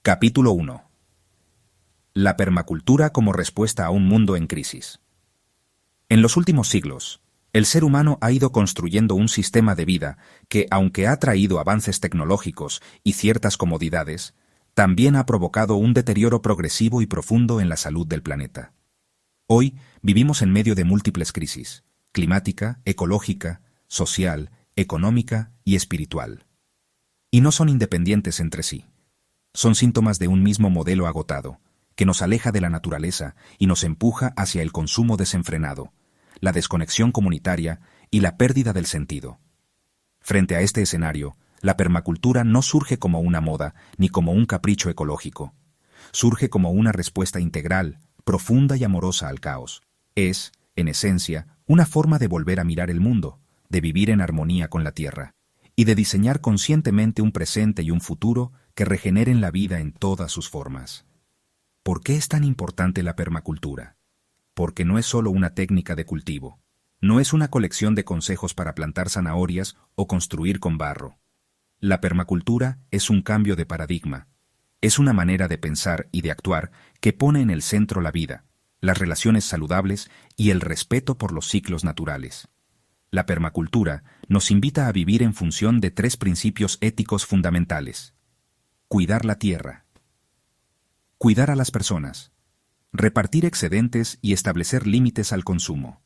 Capítulo 1. La permacultura como respuesta a un mundo en crisis. En los últimos siglos, el ser humano ha ido construyendo un sistema de vida que, aunque ha traído avances tecnológicos y ciertas comodidades, también ha provocado un deterioro progresivo y profundo en la salud del planeta. Hoy vivimos en medio de múltiples crisis: climática, ecológica, social, económica y espiritual. Y no son independientes entre sí. Son síntomas de un mismo modelo agotado, que nos aleja de la naturaleza y nos empuja hacia el consumo desenfrenado, la desconexión comunitaria y la pérdida del sentido. Frente a este escenario, la permacultura no surge como una moda ni como un capricho ecológico. Surge como una respuesta integral, profunda y amorosa al caos. Es, en esencia, una forma de volver a mirar el mundo, de vivir en armonía con la tierra, y de diseñar conscientemente un presente y un futuro que regeneren la vida en todas sus formas. ¿Por qué es tan importante la permacultura? Porque no es solo una técnica de cultivo, no es una colección de consejos para plantar zanahorias o construir con barro. La permacultura es un cambio de paradigma, es una manera de pensar y de actuar que pone en el centro la vida, las relaciones saludables y el respeto por los ciclos naturales. La permacultura nos invita a vivir en función de 3 principios éticos fundamentales: cuidar la tierra, cuidar a las personas, repartir excedentes y establecer límites al consumo.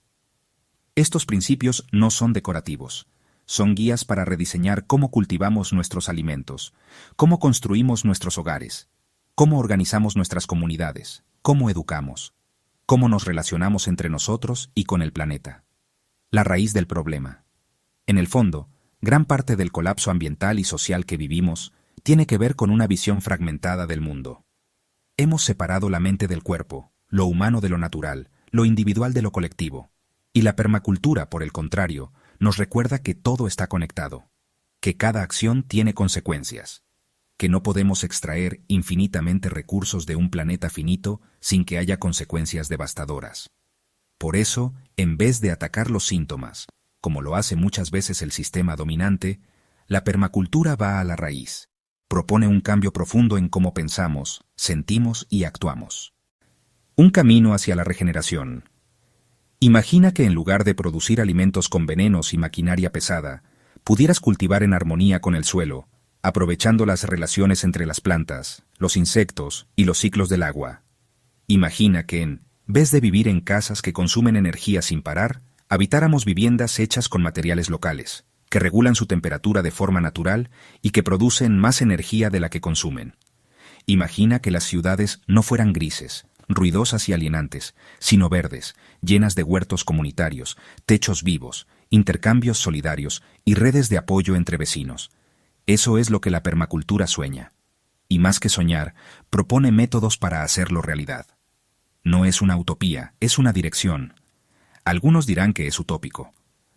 Estos principios no son decorativos, son guías para rediseñar cómo cultivamos nuestros alimentos, cómo construimos nuestros hogares, cómo organizamos nuestras comunidades, cómo educamos, cómo nos relacionamos entre nosotros y con el planeta. La raíz del problema. En el fondo, gran parte del colapso ambiental y social que vivimos tiene que ver con una visión fragmentada del mundo. Hemos separado la mente del cuerpo, lo humano de lo natural, lo individual de lo colectivo. Y la permacultura, por el contrario, nos recuerda que todo está conectado, que cada acción tiene consecuencias, que no podemos extraer infinitamente recursos de un planeta finito sin que haya consecuencias devastadoras. Por eso, en vez de atacar los síntomas, como lo hace muchas veces el sistema dominante, la permacultura va a la raíz. Propone un cambio profundo en cómo pensamos, sentimos y actuamos. Un camino hacia la regeneración. Imagina que en lugar de producir alimentos con venenos y maquinaria pesada, pudieras cultivar en armonía con el suelo, aprovechando las relaciones entre las plantas, los insectos y los ciclos del agua. Imagina que en vez de vivir en casas que consumen energía sin parar, habitáramos viviendas hechas con materiales locales, que regulan su temperatura de forma natural y que producen más energía de la que consumen. Imagina que las ciudades no fueran grises, ruidosas y alienantes, sino verdes, llenas de huertos comunitarios, techos vivos, intercambios solidarios y redes de apoyo entre vecinos. Eso es lo que la permacultura sueña. Y más que soñar, propone métodos para hacerlo realidad. No es una utopía, es una dirección. Algunos dirán que es utópico,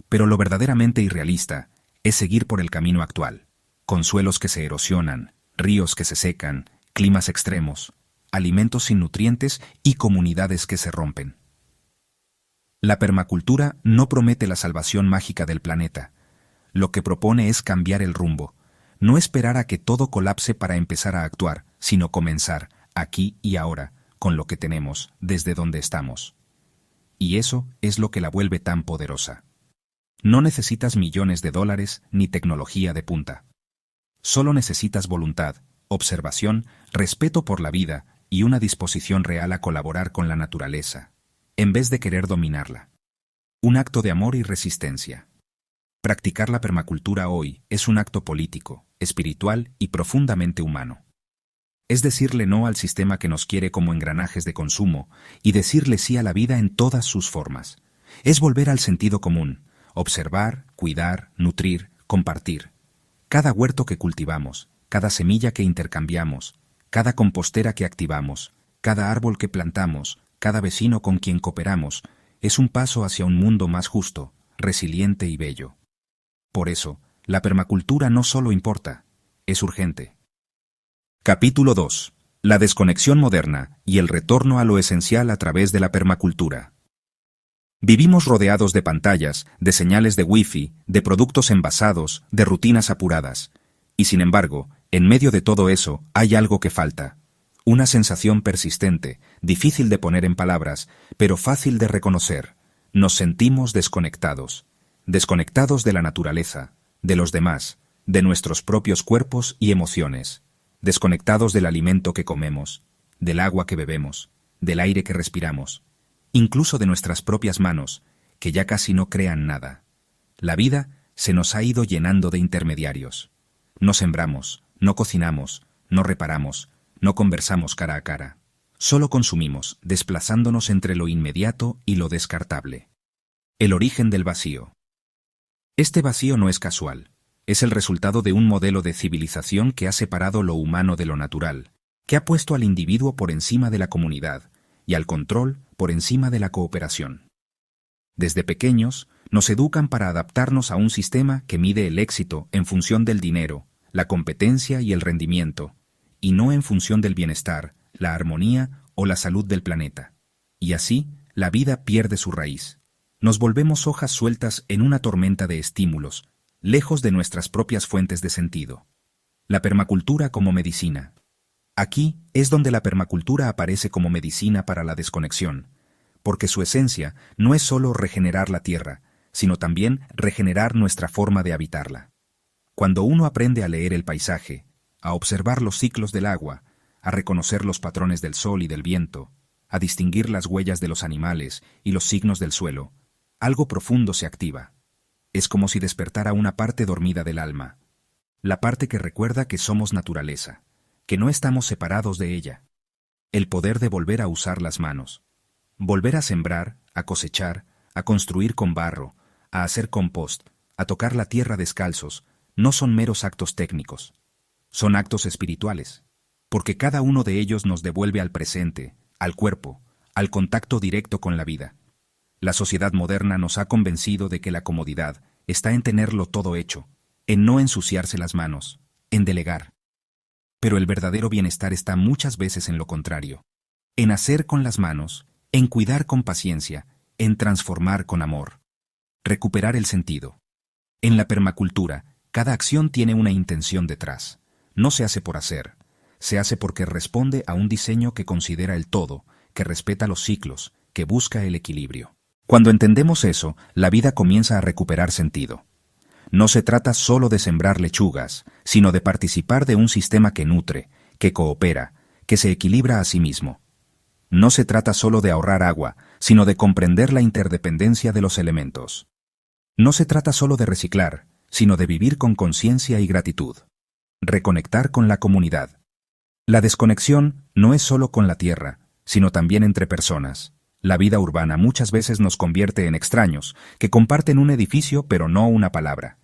pero lo verdaderamente irrealista es seguir por el camino actual, con suelos que se erosionan, ríos que se secan, climas extremos, alimentos sin nutrientes y comunidades que se rompen. La permacultura no promete la salvación mágica del planeta. Lo que propone es cambiar el rumbo, no esperar a que todo colapse para empezar a actuar, sino comenzar, aquí y ahora, con lo que tenemos, desde donde estamos. Y eso es lo que la vuelve tan poderosa. No necesitas millones de dólares ni tecnología de punta. Solo necesitas voluntad, observación, respeto por la vida y una disposición real a colaborar con la naturaleza, en vez de querer dominarla. Un acto de amor y resistencia. Practicar la permacultura hoy es un acto político, espiritual y profundamente humano. Es decirle no al sistema que nos quiere como engranajes de consumo y decirle sí a la vida en todas sus formas. Es volver al sentido común, observar, cuidar, nutrir, compartir. Cada huerto que cultivamos, cada semilla que intercambiamos, cada compostera que activamos, cada árbol que plantamos, cada vecino con quien cooperamos, es un paso hacia un mundo más justo, resiliente y bello. Por eso, la permacultura no solo importa, es urgente. Capítulo 2. La desconexión moderna y el retorno a lo esencial a través de la permacultura. Vivimos rodeados de pantallas, de señales de wifi, de productos envasados, de rutinas apuradas. Y sin embargo, En medio de todo eso, hay algo que falta. Una sensación persistente, difícil de poner en palabras, pero fácil de reconocer. Nos sentimos desconectados. Desconectados de la naturaleza, de los demás, de nuestros propios cuerpos y emociones. Desconectados del alimento que comemos, del agua que bebemos, del aire que respiramos, incluso de nuestras propias manos, que ya casi no crean nada. La vida se nos ha ido llenando de intermediarios. No sembramos, no cocinamos, no reparamos, no conversamos cara a cara. Solo consumimos, desplazándonos entre lo inmediato y lo descartable. El origen del vacío. Este vacío no es casual. Es el resultado de un modelo de civilización que ha separado lo humano de lo natural, que ha puesto al individuo por encima de la comunidad y al control por encima de la cooperación. Desde pequeños, nos educan para adaptarnos a un sistema que mide el éxito en función del dinero, la competencia y el rendimiento, y no en función del bienestar, la armonía o la salud del planeta. Y así, la vida pierde su raíz. Nos volvemos hojas sueltas en una tormenta de estímulos, lejos de nuestras propias fuentes de sentido. La permacultura como medicina. Aquí es donde la permacultura aparece como medicina para la desconexión, porque su esencia no es solo regenerar la tierra, sino también regenerar nuestra forma de habitarla. Cuando uno aprende a leer el paisaje, a observar los ciclos del agua, a reconocer los patrones del sol y del viento, a distinguir las huellas de los animales y los signos del suelo, algo profundo se activa. Es como si despertara una parte dormida del alma, la parte que recuerda que somos naturaleza, que no estamos separados de ella. El poder de volver a usar las manos, volver a sembrar, a cosechar, a construir con barro, a hacer compost, a tocar la tierra descalzos, no son meros actos técnicos. Son actos espirituales, porque cada uno de ellos nos devuelve al presente, al cuerpo, al contacto directo con la vida. La sociedad moderna nos ha convencido de que la comodidad está en tenerlo todo hecho, en no ensuciarse las manos, en delegar. Pero el verdadero bienestar está muchas veces en lo contrario, en hacer con las manos, en cuidar con paciencia, en transformar con amor. Recuperar el sentido. En la permacultura, cada acción tiene una intención detrás. No se hace por hacer, se hace porque responde a un diseño que considera el todo, que respeta los ciclos, que busca el equilibrio. Cuando entendemos eso, la vida comienza a recuperar sentido. No se trata solo de sembrar lechugas, sino de participar de un sistema que nutre, que coopera, que se equilibra a sí mismo. No se trata solo de ahorrar agua, sino de comprender la interdependencia de los elementos. No se trata solo de reciclar, sino de vivir con conciencia y gratitud. Reconectar con la comunidad. La desconexión no es solo con la tierra, sino también entre personas. La vida urbana muchas veces nos convierte en extraños, que comparten un edificio pero no una palabra.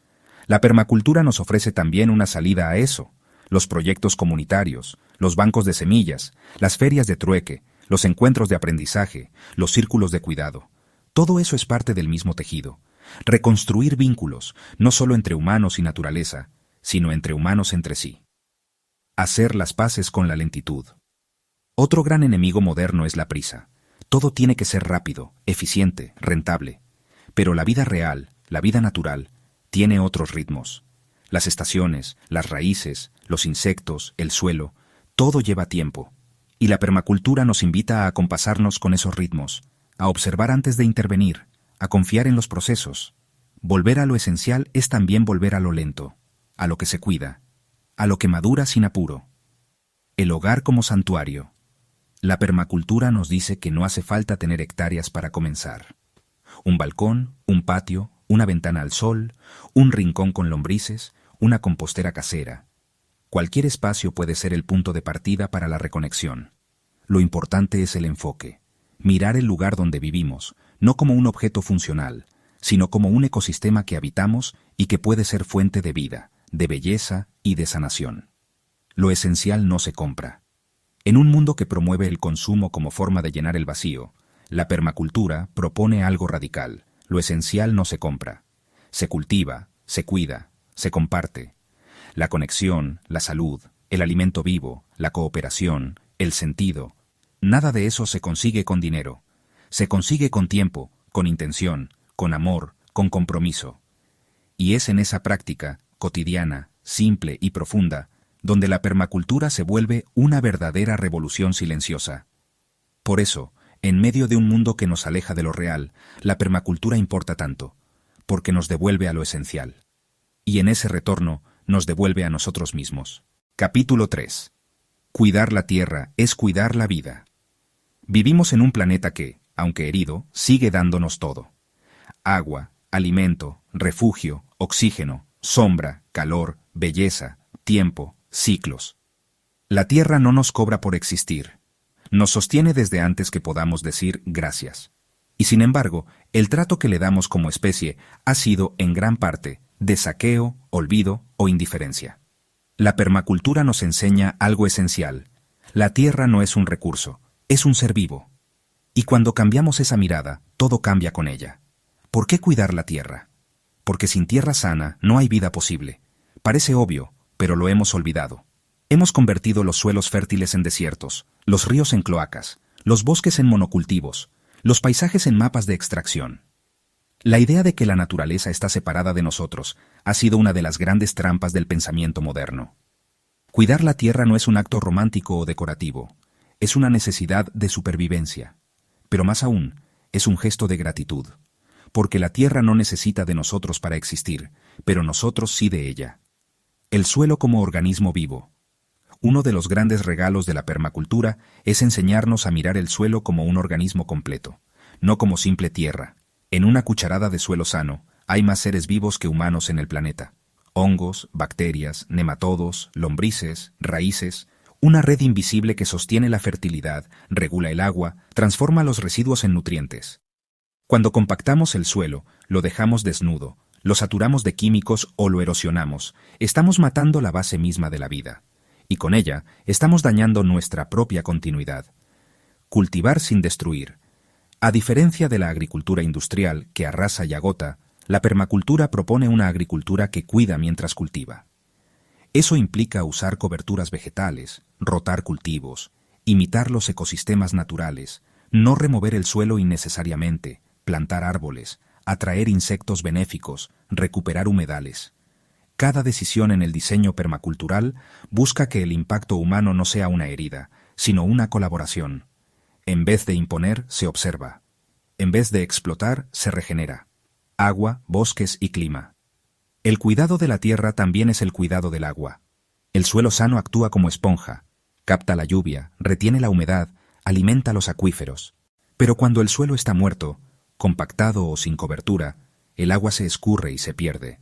La permacultura nos ofrece también una salida a eso. Los proyectos comunitarios, los bancos de semillas, las ferias de trueque, los encuentros de aprendizaje, los círculos de cuidado. Todo eso es parte del mismo tejido. Reconstruir vínculos, no solo entre humanos y naturaleza, sino entre humanos entre sí. Hacer las paces con la lentitud. Otro gran enemigo moderno es la prisa. Todo tiene que ser rápido, eficiente, rentable. Pero la vida real, la vida natural, tiene otros ritmos. Las estaciones, las raíces, los insectos, el suelo, todo lleva tiempo. Y la permacultura nos invita a acompasarnos con esos ritmos, a observar antes de intervenir, a confiar en los procesos. Volver a lo esencial es también volver a lo lento, a lo que se cuida, a lo que madura sin apuro. El hogar como santuario. La permacultura nos dice que no hace falta tener hectáreas para comenzar. Un balcón, un patio, una ventana al sol, un rincón con lombrices, una compostera casera. Cualquier espacio puede ser el punto de partida para la reconexión. Lo importante es el enfoque. Mirar el lugar donde vivimos, no como un objeto funcional, sino como un ecosistema que habitamos y que puede ser fuente de vida, de belleza y de sanación. Lo esencial no se compra. En un mundo que promueve el consumo como forma de llenar el vacío, la permacultura propone algo radical. Lo esencial no se compra. Se cultiva, se cuida, se comparte. La conexión, la salud, el alimento vivo, la cooperación, el sentido, nada de eso se consigue con dinero. Se consigue con tiempo, con intención, con amor, con compromiso. Y es en esa práctica, cotidiana, simple y profunda, donde la permacultura se vuelve una verdadera revolución silenciosa. Por eso, en medio de un mundo que nos aleja de lo real, la permacultura importa tanto, porque nos devuelve a lo esencial. Y en ese retorno, nos devuelve a nosotros mismos. Capítulo 3. Cuidar la tierra es cuidar la vida. Vivimos en un planeta que, aunque herido, sigue dándonos todo. Agua, alimento, refugio, oxígeno, sombra, calor, belleza, tiempo, ciclos. La tierra no nos cobra por existir. Nos sostiene desde antes que podamos decir gracias. Y sin embargo, el trato que le damos como especie ha sido, en gran parte, de saqueo, olvido o indiferencia. La permacultura nos enseña algo esencial. La tierra no es un recurso, es un ser vivo. Y cuando cambiamos esa mirada, todo cambia con ella. ¿Por qué cuidar la tierra? Porque sin tierra sana no hay vida posible. Parece obvio, pero lo hemos olvidado. Hemos convertido los suelos fértiles en desiertos, los ríos en cloacas, los bosques en monocultivos, los paisajes en mapas de extracción. La idea de que la naturaleza está separada de nosotros ha sido una de las grandes trampas del pensamiento moderno. Cuidar la tierra no es un acto romántico o decorativo, es una necesidad de supervivencia. Pero más aún, es un gesto de gratitud, porque la tierra no necesita de nosotros para existir, pero nosotros sí de ella. El suelo como organismo vivo. Uno de los grandes regalos de la permacultura es enseñarnos a mirar el suelo como un organismo completo, no como simple tierra. En una cucharada de suelo sano, hay más seres vivos que humanos en el planeta. Hongos, bacterias, nematodos, lombrices, raíces, una red invisible que sostiene la fertilidad, regula el agua, transforma los residuos en nutrientes. Cuando compactamos el suelo, lo dejamos desnudo, lo saturamos de químicos o lo erosionamos, estamos matando la base misma de la vida. Y con ella, estamos dañando nuestra propia continuidad. Cultivar sin destruir. A diferencia de la agricultura industrial, que arrasa y agota, la permacultura propone una agricultura que cuida mientras cultiva. Eso implica usar coberturas vegetales, rotar cultivos, imitar los ecosistemas naturales, no remover el suelo innecesariamente, plantar árboles, atraer insectos benéficos, recuperar humedales. Cada decisión en el diseño permacultural busca que el impacto humano no sea una herida, sino una colaboración. En vez de imponer, se observa. En vez de explotar, se regenera. Agua, bosques y clima. El cuidado de la tierra también es el cuidado del agua. El suelo sano actúa como esponja, capta la lluvia, retiene la humedad, alimenta los acuíferos. Pero cuando el suelo está muerto, compactado o sin cobertura, el agua se escurre y se pierde.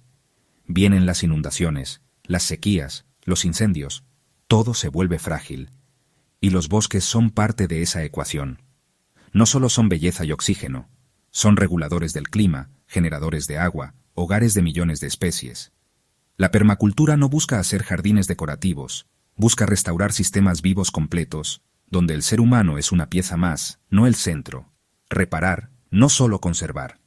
Vienen las inundaciones, las sequías, los incendios, todo se vuelve frágil. Y los bosques son parte de esa ecuación. No solo son belleza y oxígeno, son reguladores del clima, generadores de agua, hogares de millones de especies. La permacultura no busca hacer jardines decorativos, busca restaurar sistemas vivos completos, donde el ser humano es una pieza más, no el centro. Reparar, no solo conservar.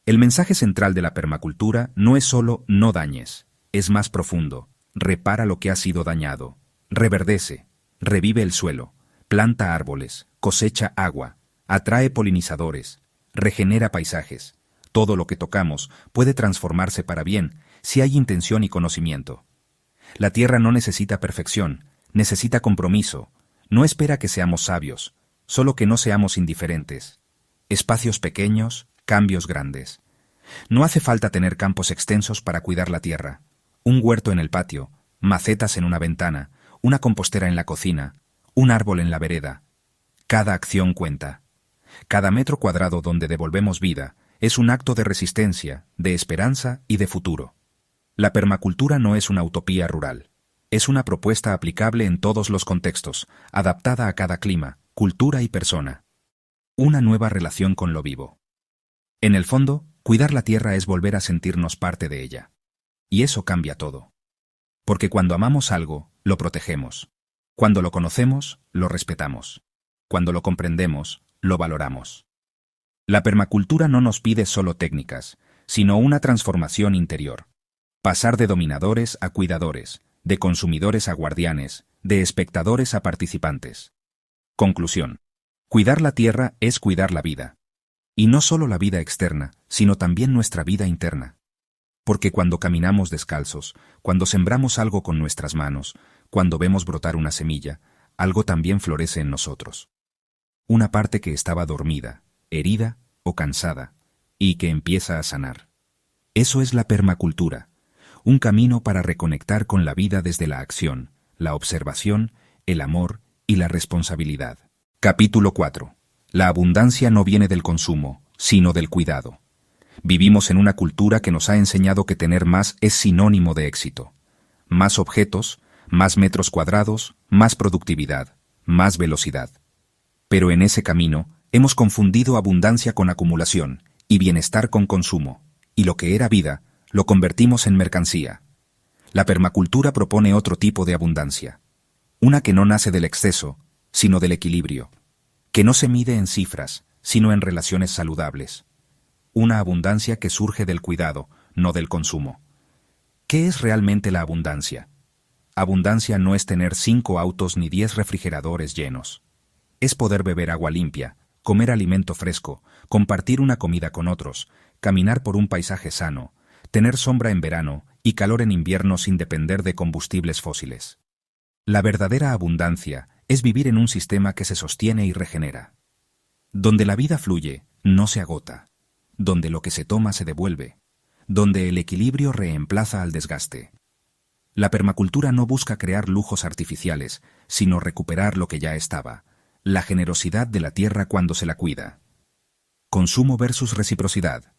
El mensaje central de la permacultura no es solo no dañes, es más profundo. Repara lo que ha sido dañado, reverdece, revive el suelo, planta árboles, cosecha agua, atrae polinizadores, regenera paisajes. Todo lo que tocamos puede transformarse para bien si hay intención y conocimiento. La tierra no necesita perfección, necesita compromiso. No espera que seamos sabios, solo que no seamos indiferentes. Espacios pequeños, cambios grandes. No hace falta tener campos extensos para cuidar la tierra. Un huerto en el patio, macetas en una ventana, una compostera en la cocina, un árbol en la vereda. Cada acción cuenta. Cada metro cuadrado donde devolvemos vida es un acto de resistencia, de esperanza y de futuro. La permacultura no es una utopía rural. Es una propuesta aplicable en todos los contextos, adaptada a cada clima, cultura y persona. Una nueva relación con lo vivo. En el fondo, cuidar la tierra es volver a sentirnos parte de ella. Y eso cambia todo. Porque cuando amamos algo, lo protegemos. Cuando lo conocemos, lo respetamos. Cuando lo comprendemos, lo valoramos. La permacultura no nos pide solo técnicas, sino una transformación interior. Pasar de dominadores a cuidadores, de consumidores a guardianes, de espectadores a participantes. Conclusión. Cuidar la tierra es cuidar la vida. Y no solo la vida externa, sino también nuestra vida interna. Porque cuando caminamos descalzos, cuando sembramos algo con nuestras manos, cuando vemos brotar una semilla, algo también florece en nosotros. Una parte que estaba dormida, herida o cansada, y que empieza a sanar. Eso es la permacultura, un camino para reconectar con la vida desde la acción, la observación, el amor y la responsabilidad. Capítulo 4. La abundancia no viene del consumo, sino del cuidado. Vivimos en una cultura que nos ha enseñado que tener más es sinónimo de éxito. Más objetos, más metros cuadrados, más productividad, más velocidad. Pero en ese camino hemos confundido abundancia con acumulación y bienestar con consumo, y lo que era vida lo convertimos en mercancía. La permacultura propone otro tipo de abundancia, una que no nace del exceso, sino del equilibrio, que no se mide en cifras, sino en relaciones saludables. Una abundancia que surge del cuidado, no del consumo. ¿Qué es realmente la abundancia? Abundancia no es tener 5 autos ni 10 refrigeradores llenos. Es poder beber agua limpia, comer alimento fresco, compartir una comida con otros, caminar por un paisaje sano, tener sombra en verano y calor en invierno sin depender de combustibles fósiles. La verdadera abundancia es vivir en un sistema que se sostiene y regenera. Donde la vida fluye, no se agota. Donde lo que se toma se devuelve. Donde el equilibrio reemplaza al desgaste. La permacultura no busca crear lujos artificiales, sino recuperar lo que ya estaba, la generosidad de la tierra cuando se la cuida. Consumo versus reciprocidad.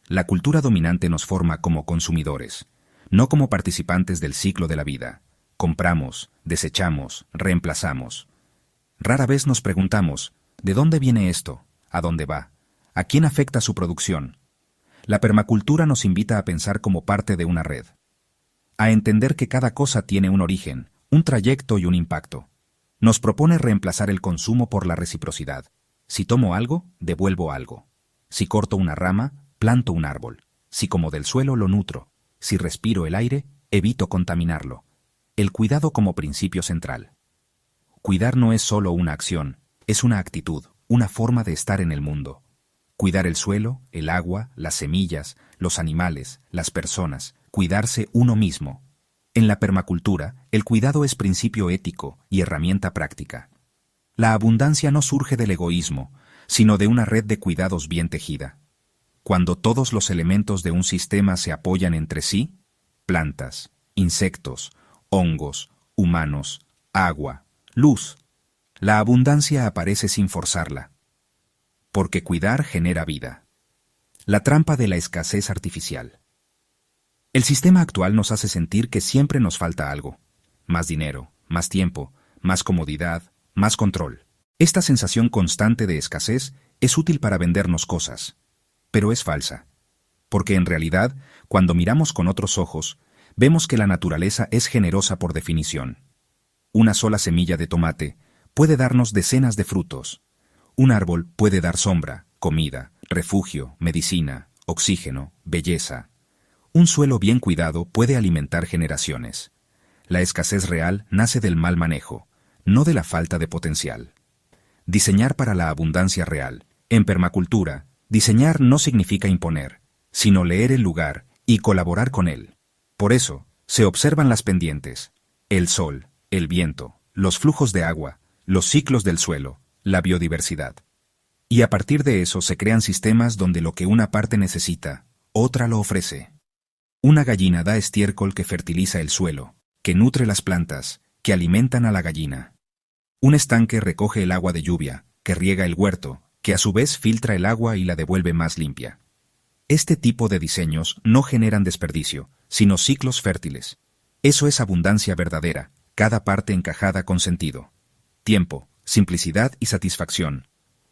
La cultura dominante nos forma como consumidores, no como participantes del ciclo de la vida. Compramos, desechamos, reemplazamos. Rara vez nos preguntamos, ¿de dónde viene esto? ¿A dónde va? ¿A quién afecta su producción? La permacultura nos invita a pensar como parte de una red, a entender que cada cosa tiene un origen, un trayecto y un impacto. Nos propone reemplazar el consumo por la reciprocidad. Si tomo algo, devuelvo algo. Si corto una rama, planto un árbol. Si como del suelo, lo nutro. Si respiro el aire, evito contaminarlo. El cuidado como principio central. Cuidar no es solo una acción, es una actitud, una forma de estar en el mundo. Cuidar el suelo, el agua, las semillas, los animales, las personas, cuidarse uno mismo. En la permacultura, el cuidado es principio ético y herramienta práctica. La abundancia no surge del egoísmo, sino de una red de cuidados bien tejida. Cuando todos los elementos de un sistema se apoyan entre sí, plantas, insectos, hongos, humanos, agua, luz, la abundancia aparece sin forzarla. Porque cuidar genera vida. La trampa de la escasez artificial. El sistema actual nos hace sentir que siempre nos falta algo. Más dinero, más tiempo, más comodidad, más control. Esta sensación constante de escasez es útil para vendernos cosas, pero es falsa. Porque en realidad, cuando miramos con otros ojos, vemos que la naturaleza es generosa por definición. Una sola semilla de tomate puede darnos decenas de frutos. Un árbol puede dar sombra, comida, refugio, medicina, oxígeno, belleza. Un suelo bien cuidado puede alimentar generaciones. La escasez real nace del mal manejo, no de la falta de potencial. Diseñar para la abundancia real. En permacultura, diseñar no significa imponer, sino leer el lugar y colaborar con él. Por eso, se observan las pendientes, el sol, el viento, los flujos de agua, los ciclos del suelo, la biodiversidad. Y a partir de eso se crean sistemas donde lo que una parte necesita, otra lo ofrece. Una gallina da estiércol que fertiliza el suelo, que nutre las plantas, que alimentan a la gallina. Un estanque recoge el agua de lluvia, que riega el huerto, que a su vez filtra el agua y la devuelve más limpia. Este tipo de diseños no generan desperdicio, sino ciclos fértiles. Eso es abundancia verdadera, cada parte encajada con sentido. Tiempo, simplicidad y satisfacción.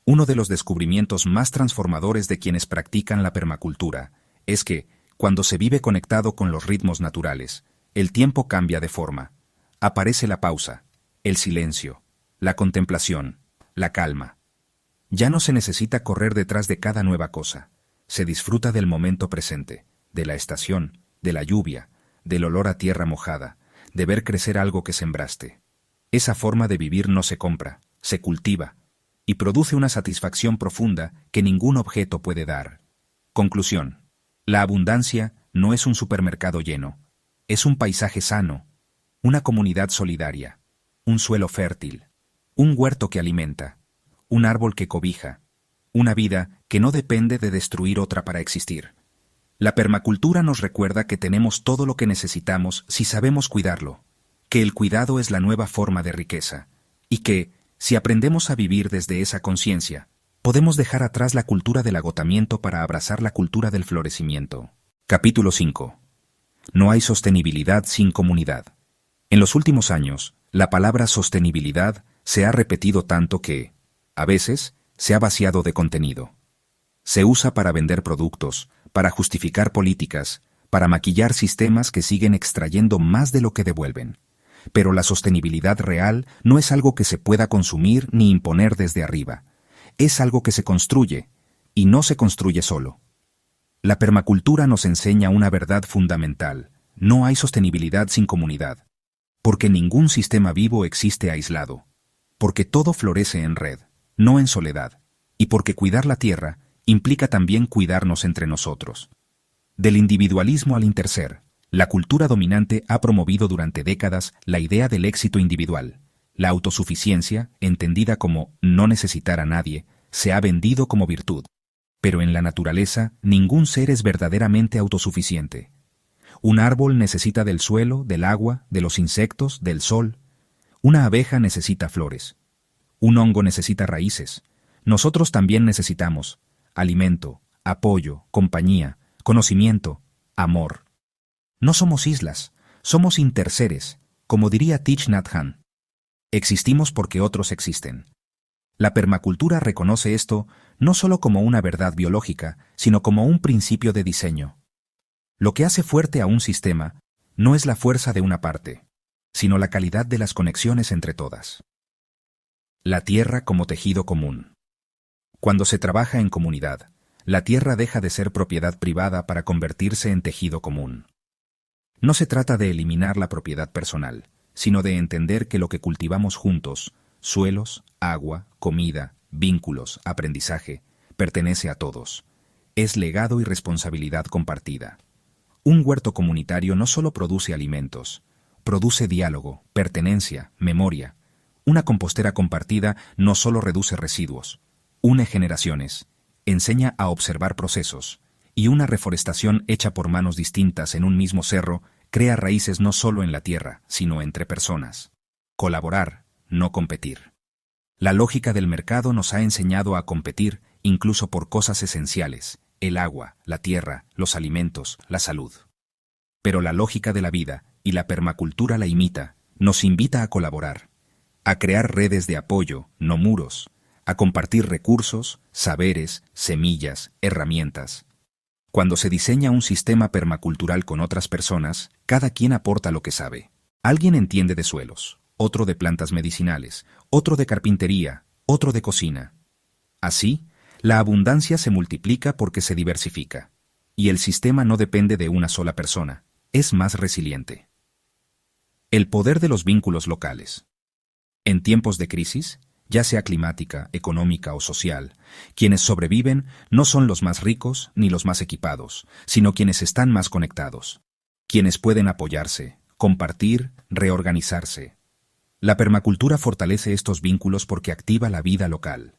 Uno de los descubrimientos más transformadores de quienes practican la permacultura es que, cuando se vive conectado con los ritmos naturales, el tiempo cambia de forma. Aparece la pausa, el silencio, la contemplación, la calma. Ya no se necesita correr detrás de cada nueva cosa. Se disfruta del momento presente, de la estación, de la lluvia, del olor a tierra mojada, de ver crecer algo que sembraste. Esa forma de vivir no se compra, se cultiva, y produce una satisfacción profunda que ningún objeto puede dar. Conclusión. La abundancia no es un supermercado lleno, es un paisaje sano, una comunidad solidaria, un suelo fértil, un huerto que alimenta, un árbol que cobija, una vida que no depende de destruir otra para existir. La permacultura nos recuerda que tenemos todo lo que necesitamos si sabemos cuidarlo, que el cuidado es la nueva forma de riqueza, y que, si aprendemos a vivir desde esa conciencia, podemos dejar atrás la cultura del agotamiento para abrazar la cultura del florecimiento. Capítulo 5. No hay sostenibilidad sin comunidad. En los últimos años, la palabra sostenibilidad se ha repetido tanto que, a veces, se ha vaciado de contenido. Se usa para vender productos, para justificar políticas, para maquillar sistemas que siguen extrayendo más de lo que devuelven. Pero la sostenibilidad real no es algo que se pueda consumir ni imponer desde arriba. Es algo que se construye, y no se construye solo. La permacultura nos enseña una verdad fundamental: no hay sostenibilidad sin comunidad. Porque ningún sistema vivo existe aislado. Porque todo florece en red, no en soledad. Y porque cuidar la tierra implica también cuidarnos entre nosotros. Del individualismo al interser, la cultura dominante ha promovido durante décadas la idea del éxito individual. La autosuficiencia, entendida como no necesitar a nadie, se ha vendido como virtud. Pero en la naturaleza, ningún ser es verdaderamente autosuficiente. Un árbol necesita del suelo, del agua, de los insectos, del sol. Una abeja necesita flores. Un hongo necesita raíces. Nosotros también necesitamos alimento, apoyo, compañía, conocimiento, amor. No somos islas, somos interseres, como diría Thich Nhat Hanh. Existimos porque otros existen. La permacultura reconoce esto no solo como una verdad biológica, sino como un principio de diseño. Lo que hace fuerte a un sistema no es la fuerza de una parte, sino la calidad de las conexiones entre todas. La tierra como tejido común. Cuando se trabaja en comunidad, la tierra deja de ser propiedad privada para convertirse en tejido común. No se trata de eliminar la propiedad personal, sino de entender que lo que cultivamos juntos, suelos, agua, comida, vínculos, aprendizaje, pertenece a todos. Es legado y responsabilidad compartida. Un huerto comunitario no solo produce alimentos, produce diálogo, pertenencia, memoria. Una compostera compartida no solo reduce residuos, une generaciones, enseña a observar procesos, y una reforestación hecha por manos distintas en un mismo cerro crea raíces no solo en la tierra, sino entre personas. Colaborar, no competir. La lógica del mercado nos ha enseñado a competir incluso por cosas esenciales: el agua, la tierra, los alimentos, la salud. Pero la lógica de la vida, y la permacultura la imita, nos invita a colaborar, a crear redes de apoyo, no muros, a compartir recursos, saberes, semillas, herramientas. Cuando se diseña un sistema permacultural con otras personas, cada quien aporta lo que sabe. Alguien entiende de suelos, otro de plantas medicinales, otro de carpintería, otro de cocina. Así, la abundancia se multiplica porque se diversifica, y el sistema no depende de una sola persona, es más resiliente. El poder de los vínculos locales. En tiempos de crisis, ya sea climática, económica o social, quienes sobreviven no son los más ricos ni los más equipados, sino quienes están más conectados, quienes pueden apoyarse, compartir, reorganizarse. La permacultura fortalece estos vínculos porque activa la vida local.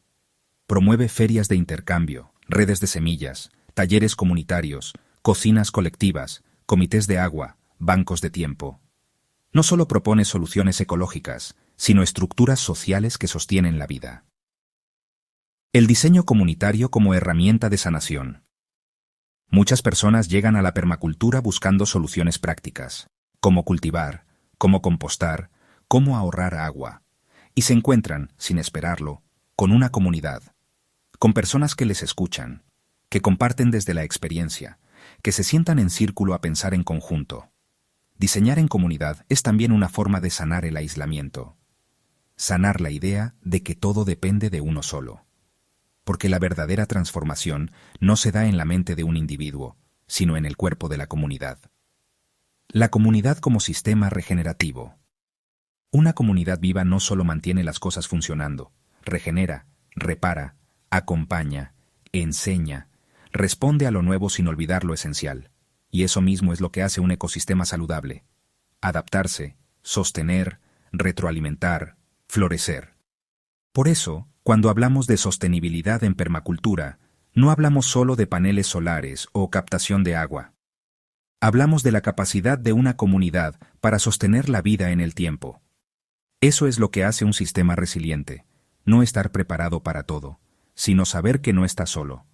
Promueve ferias de intercambio, redes de semillas, talleres comunitarios, cocinas colectivas, comités de agua, bancos de tiempo. No solo propone soluciones ecológicas, sino estructuras sociales que sostienen la vida. El diseño comunitario como herramienta de sanación. Muchas personas llegan a la permacultura buscando soluciones prácticas, cómo cultivar, cómo compostar, cómo ahorrar agua, y se encuentran, sin esperarlo, con una comunidad, con personas que les escuchan, que comparten desde la experiencia, que se sientan en círculo a pensar en conjunto. Diseñar en comunidad es también una forma de sanar el aislamiento. Sanar la idea de que todo depende de uno solo. Porque la verdadera transformación no se da en la mente de un individuo, sino en el cuerpo de la comunidad. La comunidad como sistema regenerativo. Una comunidad viva no solo mantiene las cosas funcionando, regenera, repara, acompaña, enseña, responde a lo nuevo sin olvidar lo esencial. Y eso mismo es lo que hace un ecosistema saludable. Adaptarse, sostener, retroalimentar, florecer. Por eso, cuando hablamos de sostenibilidad en permacultura, no hablamos solo de paneles solares o captación de agua. Hablamos de la capacidad de una comunidad para sostener la vida en el tiempo. Eso es lo que hace un sistema resiliente, no estar preparado para todo, sino saber que no está solo.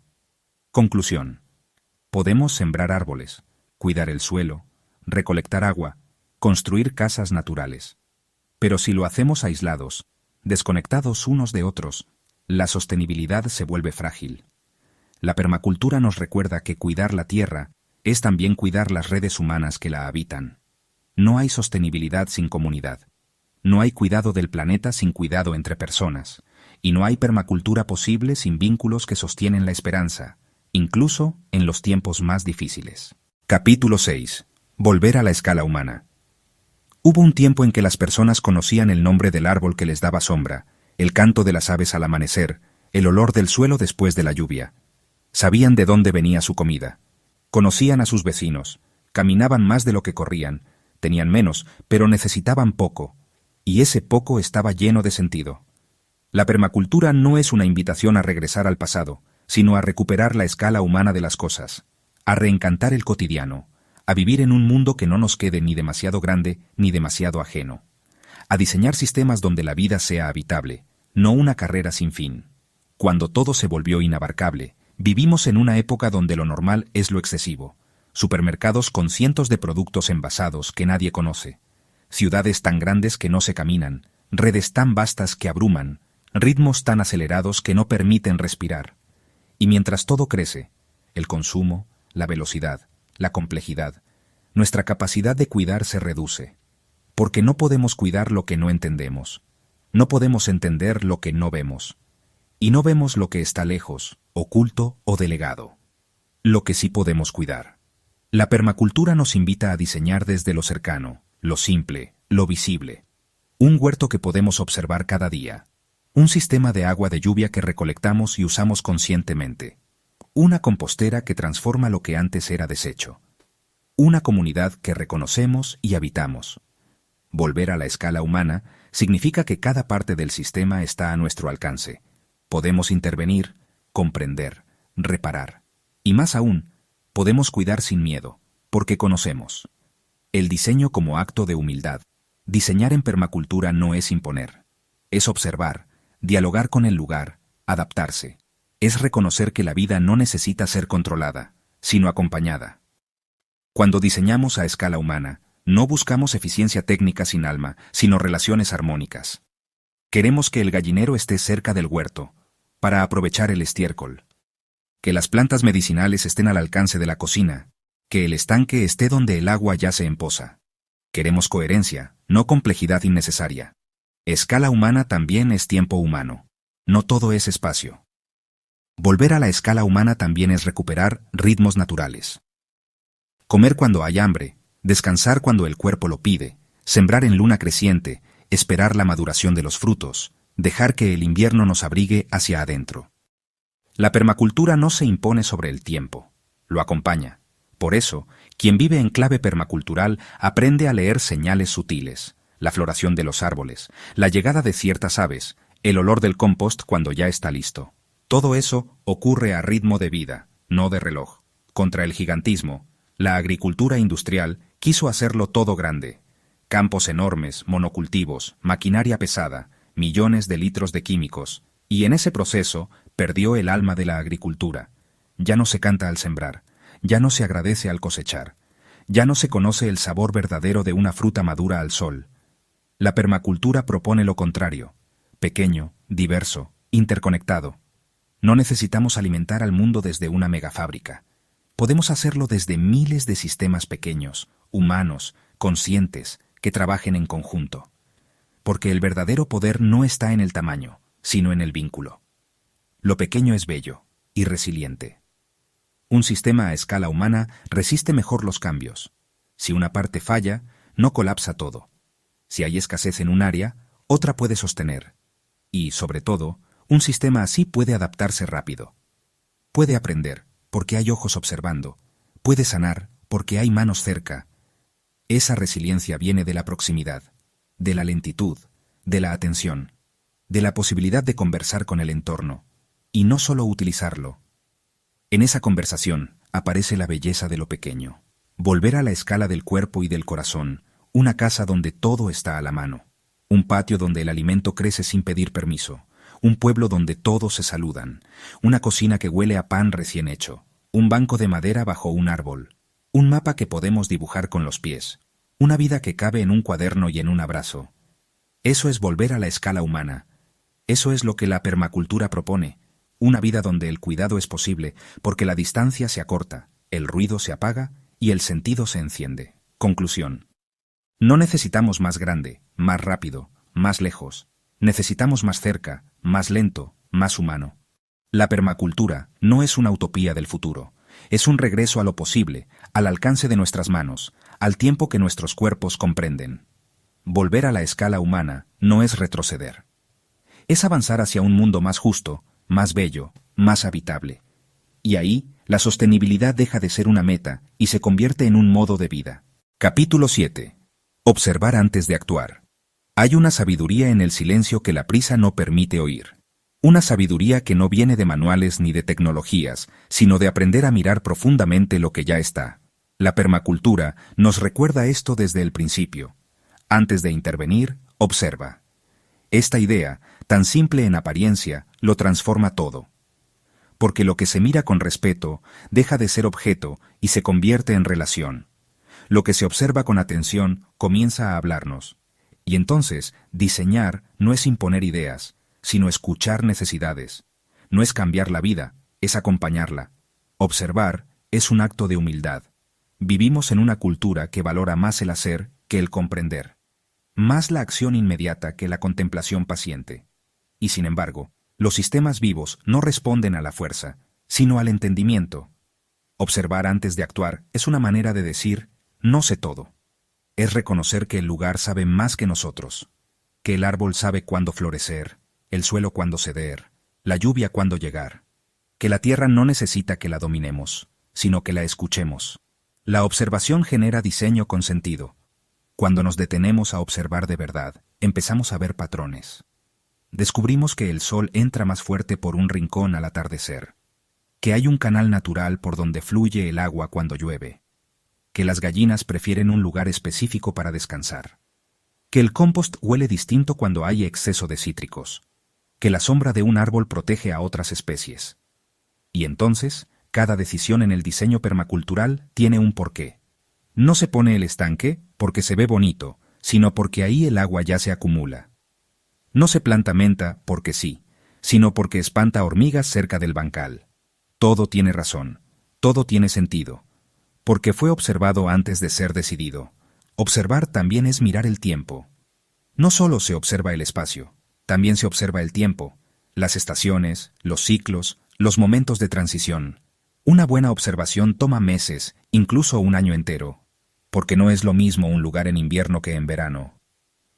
Conclusión. Podemos sembrar árboles, cuidar el suelo, recolectar agua, construir casas naturales. Pero si lo hacemos aislados, desconectados unos de otros, la sostenibilidad se vuelve frágil. La permacultura nos recuerda que cuidar la tierra es también cuidar las redes humanas que la habitan. No hay sostenibilidad sin comunidad. No hay cuidado del planeta sin cuidado entre personas. Y no hay permacultura posible sin vínculos que sostienen la esperanza, incluso en los tiempos más difíciles. Capítulo 6. Volver a la escala humana. Hubo un tiempo en que las personas conocían el nombre del árbol que les daba sombra, el canto de las aves al amanecer, el olor del suelo después de la lluvia. Sabían de dónde venía su comida. Conocían a sus vecinos, caminaban más de lo que corrían, tenían menos, pero necesitaban poco, y ese poco estaba lleno de sentido. La permacultura no es una invitación a regresar al pasado, sino a recuperar la escala humana de las cosas, a reencantar el cotidiano, a vivir en un mundo que no nos quede ni demasiado grande ni demasiado ajeno, a diseñar sistemas donde la vida sea habitable, no una carrera sin fin. Cuando todo se volvió inabarcable, vivimos en una época donde lo normal es lo excesivo, supermercados con cientos de productos envasados que nadie conoce, ciudades tan grandes que no se caminan, redes tan vastas que abruman, ritmos tan acelerados que no permiten respirar. Y mientras todo crece, el consumo, la velocidad, la complejidad, nuestra capacidad de cuidar se reduce, porque no podemos cuidar lo que no entendemos, no podemos entender lo que no vemos, y no vemos lo que está lejos, oculto o delegado. Lo que sí podemos cuidar. La permacultura nos invita a diseñar desde lo cercano, lo simple, lo visible. Un huerto que podemos observar cada día. Un sistema de agua de lluvia que recolectamos y usamos conscientemente. Una compostera que transforma lo que antes era desecho. Una comunidad que reconocemos y habitamos. Volver a la escala humana significa que cada parte del sistema está a nuestro alcance. Podemos intervenir, comprender, reparar. Y más aún, podemos cuidar sin miedo, porque conocemos. El diseño como acto de humildad. Diseñar en permacultura no es imponer. Es observar, dialogar con el lugar, adaptarse. Es reconocer que la vida no necesita ser controlada, sino acompañada. Cuando diseñamos a escala humana, no buscamos eficiencia técnica sin alma, sino relaciones armónicas. Queremos que el gallinero esté cerca del huerto, para aprovechar el estiércol. Que las plantas medicinales estén al alcance de la cocina, que el estanque esté donde el agua yace en poza. Queremos coherencia, no complejidad innecesaria. Escala humana también es tiempo humano. No todo es espacio. Volver a la escala humana también es recuperar ritmos naturales. Comer cuando hay hambre, descansar cuando el cuerpo lo pide, sembrar en luna creciente, esperar la maduración de los frutos, dejar que el invierno nos abrigue hacia adentro. La permacultura no se impone sobre el tiempo, lo acompaña. Por eso, quien vive en clave permacultural aprende a leer señales sutiles, la floración de los árboles, la llegada de ciertas aves, el olor del compost cuando ya está listo. Todo eso ocurre a ritmo de vida, no de reloj. Contra el gigantismo, la agricultura industrial quiso hacerlo todo grande. Campos enormes, monocultivos, maquinaria pesada, millones de litros de químicos, y en ese proceso perdió el alma de la agricultura. Ya no se canta al sembrar, ya no se agradece al cosechar, ya no se conoce el sabor verdadero de una fruta madura al sol. La permacultura propone lo contrario, pequeño, diverso, interconectado. No necesitamos alimentar al mundo desde una megafábrica. Podemos hacerlo desde miles de sistemas pequeños, humanos, conscientes, que trabajen en conjunto. Porque el verdadero poder no está en el tamaño, sino en el vínculo. Lo pequeño es bello y resiliente. Un sistema a escala humana resiste mejor los cambios. Si una parte falla, no colapsa todo. Si hay escasez en un área, otra puede sostener. Y, sobre todo, un sistema así puede adaptarse rápido. Puede aprender, porque hay ojos observando. Puede sanar, porque hay manos cerca. Esa resiliencia viene de la proximidad, de la lentitud, de la atención, de la posibilidad de conversar con el entorno, y no solo utilizarlo. En esa conversación aparece la belleza de lo pequeño. Volver a la escala del cuerpo y del corazón, una casa donde todo está a la mano, un patio donde el alimento crece sin pedir permiso, un pueblo donde todos se saludan, una cocina que huele a pan recién hecho, un banco de madera bajo un árbol, un mapa que podemos dibujar con los pies, una vida que cabe en un cuaderno y en un abrazo. Eso es volver a la escala humana. Eso es lo que la permacultura propone, una vida donde el cuidado es posible porque la distancia se acorta, el ruido se apaga y el sentido se enciende. Conclusión. No necesitamos más grande, más rápido, más lejos. Necesitamos más cerca, más lento, más humano. La permacultura no es una utopía del futuro. Es un regreso a lo posible, al alcance de nuestras manos, al tiempo que nuestros cuerpos comprenden. Volver a la escala humana no es retroceder. Es avanzar hacia un mundo más justo, más bello, más habitable. Y ahí, la sostenibilidad deja de ser una meta y se convierte en un modo de vida. Capítulo 7. Observar antes de actuar. Hay una sabiduría en el silencio que la prisa no permite oír. Una sabiduría que no viene de manuales ni de tecnologías, sino de aprender a mirar profundamente lo que ya está. La permacultura nos recuerda esto desde el principio. Antes de intervenir, observa. Esta idea, tan simple en apariencia, lo transforma todo. Porque lo que se mira con respeto deja de ser objeto y se convierte en relación. Lo que se observa con atención comienza a hablarnos. Y entonces, diseñar no es imponer ideas, sino escuchar necesidades. No es cambiar la vida, es acompañarla. Observar es un acto de humildad. Vivimos en una cultura que valora más el hacer que el comprender. Más la acción inmediata que la contemplación paciente. Y sin embargo, los sistemas vivos no responden a la fuerza, sino al entendimiento. Observar antes de actuar es una manera de decir, no sé todo. Es reconocer que el lugar sabe más que nosotros, que el árbol sabe cuándo florecer, el suelo cuándo ceder, la lluvia cuándo llegar, que la tierra no necesita que la dominemos, sino que la escuchemos. La observación genera diseño con sentido. Cuando nos detenemos a observar de verdad, empezamos a ver patrones. Descubrimos que el sol entra más fuerte por un rincón al atardecer, que hay un canal natural por donde fluye el agua cuando llueve, que las gallinas prefieren un lugar específico para descansar, que el compost huele distinto cuando hay exceso de cítricos, que la sombra de un árbol protege a otras especies. Y entonces, cada decisión en el diseño permacultural tiene un porqué. No se pone el estanque porque se ve bonito, sino porque ahí el agua ya se acumula. No se planta menta porque sí, sino porque espanta hormigas cerca del bancal. Todo tiene razón, todo tiene sentido, porque fue observado antes de ser decidido. Observar también es mirar el tiempo. No solo se observa el espacio, también se observa el tiempo, las estaciones, los ciclos, los momentos de transición. Una buena observación toma meses, incluso un año entero, porque no es lo mismo un lugar en invierno que en verano.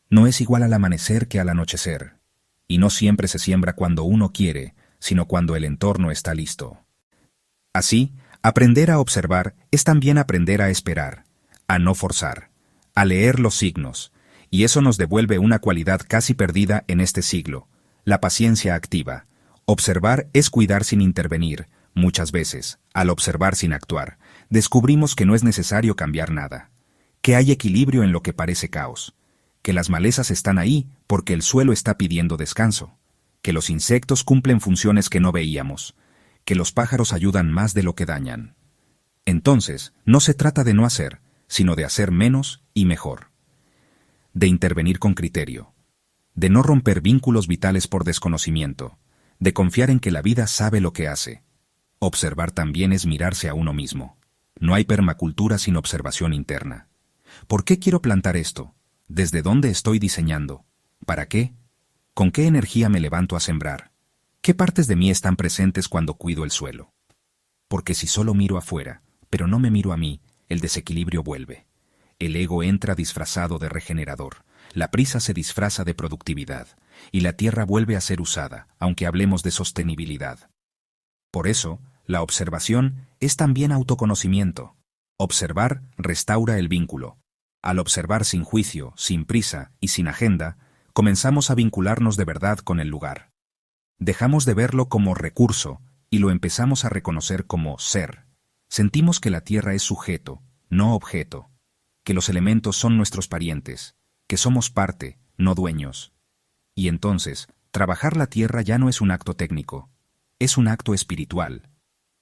No es igual al amanecer que al anochecer, y no siempre se siembra cuando uno quiere, sino cuando el entorno está listo. Así, aprender a observar es también aprender a esperar, a no forzar, a leer los signos, y eso nos devuelve una cualidad casi perdida en este siglo, la paciencia activa. Observar es cuidar sin intervenir. Muchas veces, al observar sin actuar, descubrimos que no es necesario cambiar nada, que hay equilibrio en lo que parece caos, que las malezas están ahí porque el suelo está pidiendo descanso, que los insectos cumplen funciones que no veíamos, que los pájaros ayudan más de lo que dañan. Entonces, no se trata de no hacer, sino de hacer menos y mejor. De intervenir con criterio, de no romper vínculos vitales por desconocimiento, de confiar en que la vida sabe lo que hace. Observar también es mirarse a uno mismo. No hay permacultura sin observación interna. ¿Por qué quiero plantar esto? ¿Desde dónde estoy diseñando? ¿Para qué? ¿Con qué energía me levanto a sembrar? ¿Qué partes de mí están presentes cuando cuido el suelo? Porque si solo miro afuera, pero no me miro a mí, el desequilibrio vuelve. El ego entra disfrazado de regenerador, la prisa se disfraza de productividad, y la tierra vuelve a ser usada, aunque hablemos de sostenibilidad. Por eso, la observación es también autoconocimiento. Observar restaura el vínculo. Al observar sin juicio, sin prisa y sin agenda, comenzamos a vincularnos de verdad con el lugar. Dejamos de verlo como recurso y lo empezamos a reconocer como ser. Sentimos que la tierra es sujeto, no objeto, que los elementos son nuestros parientes, que somos parte, no dueños. Y entonces, trabajar la tierra ya no es un acto técnico, es un acto espiritual.